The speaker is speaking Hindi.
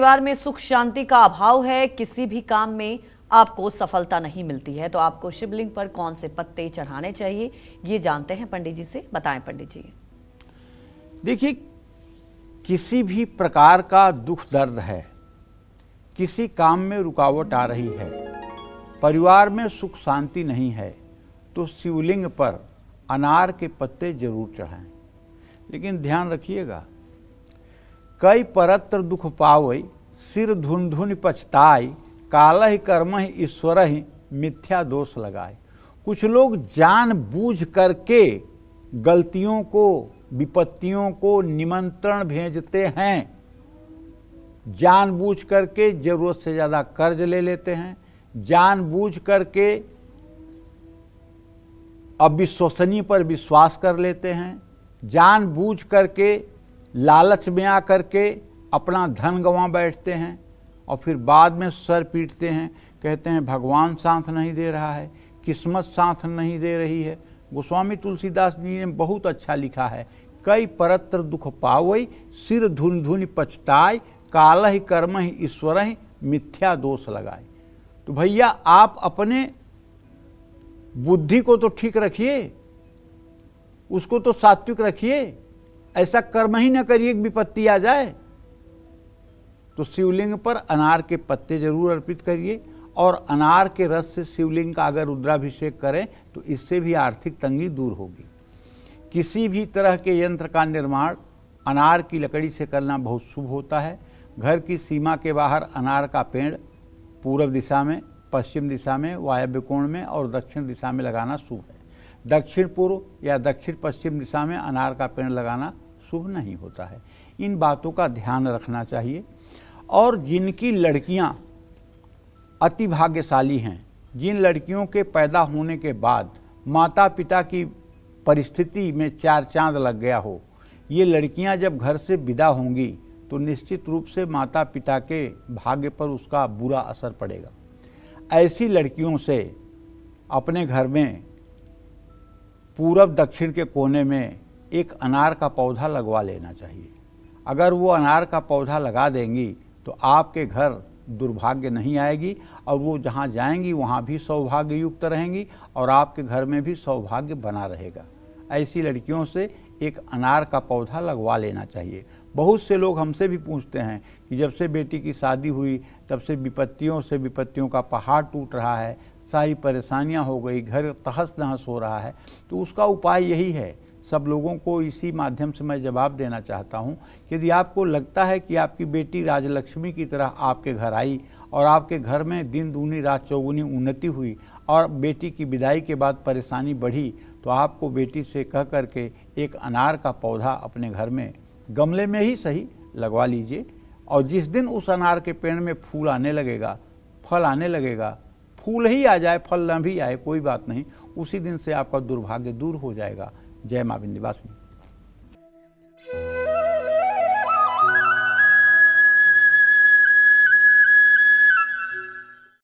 परिवार में सुख शांति का अभाव है, किसी भी काम में आपको सफलता नहीं मिलती है, तो आपको शिवलिंग पर कौन से पत्ते चढ़ाने चाहिए, ये जानते हैं पंडित जी से। बताएं पंडित जी। देखिए, किसी भी प्रकार का दुख दर्द है, किसी काम में रुकावट आ रही है, परिवार में सुख शांति नहीं है, तो शिवलिंग पर अनार के पत्ते जरूर चढ़ाएं। लेकिन ध्यान रखिएगा, कई परत्र दुख पावई, सिर धुन धुन पछताई, कालहि कर्महि ईश्वरहि मिथ्या दोष लगाए। कुछ लोग जानबूझ करके गलतियों को, विपत्तियों को निमंत्रण भेजते हैं, जानबूझ करके जरूरत से ज़्यादा कर्ज ले लेते हैं, जानबूझ करके अविश्वसनीय पर विश्वास कर लेते हैं, जानबूझ करके लालच में आकर के अपना धन गंवा बैठते हैं और फिर बाद में सर पीटते हैं, कहते हैं भगवान साथ नहीं दे रहा है, किस्मत साथ नहीं दे रही है। गोस्वामी तुलसीदास जी ने बहुत अच्छा लिखा है, कई परत्र दुख पावई, सिर धुन धुन पछताय, कालहि कर्महि ईश्वरहि मिथ्या दोष लगाए। तो भैया, आप अपने बुद्धि को तो ठीक रखिए, उसको तो सात्विक रखिए, ऐसा कर्म ही न करिए कि विपत्ति आ जाए। तो शिवलिंग पर अनार के पत्ते जरूर अर्पित करिए, और अनार के रस से शिवलिंग का अगर रुद्राभिषेक करें तो इससे भी आर्थिक तंगी दूर होगी। किसी भी तरह के यंत्र का निर्माण अनार की लकड़ी से करना बहुत शुभ होता है। घर की सीमा के बाहर अनार का पेड़ पूर्व दिशा में, पश्चिम दिशा में, वायव्य कोण में और दक्षिण दिशा में लगाना शुभ है। दक्षिण पूर्व या दक्षिण पश्चिम दिशा में अनार का पेड़ लगाना शुभ नहीं होता है। इन बातों का ध्यान रखना चाहिए। और जिनकी लड़कियां अति भाग्यशाली हैं, जिन लड़कियों के पैदा होने के बाद माता पिता की परिस्थिति में चार चांद लग गया हो, ये लड़कियां जब घर से विदा होंगी तो निश्चित रूप से माता पिता के भाग्य पर उसका बुरा असर पड़ेगा। ऐसी लड़कियों से अपने घर में पूरब दक्षिण के कोने में एक अनार का पौधा लगवा लेना चाहिए। अगर वो अनार का पौधा लगा देंगी तो आपके घर दुर्भाग्य नहीं आएगी, और वो जहाँ जाएंगी वहाँ भी सौभाग्य युक्त रहेंगी और आपके घर में भी सौभाग्य बना रहेगा। ऐसी लड़कियों से एक अनार का पौधा लगवा लेना चाहिए। बहुत से लोग हमसे भी पूछते हैं कि जब से बेटी की शादी हुई तब से विपत्तियों का पहाड़ टूट रहा है, सारी परेशानियां हो गई, घर तहस नहस हो रहा है। तो उसका उपाय यही है। सब लोगों को इसी माध्यम से मैं जवाब देना चाहता हूं, यदि आपको लगता है कि आपकी बेटी राजलक्ष्मी की तरह आपके घर आई और आपके घर में दिन दूनी रात चौगुनी उन्नति हुई और बेटी की विदाई के बाद परेशानी बढ़ी, तो आपको बेटी से कह करके एक अनार का पौधा अपने घर में गमले में ही सही लगवा लीजिए। और जिस दिन उस अनार के पेड़ में फूल आने लगेगा, फल आने लगेगा, फूल ही आ जाए फल न भी आए कोई बात नहीं, उसी दिन से आपका दुर्भाग्य दूर हो जाएगा। जय मां विंध्यवासिनी।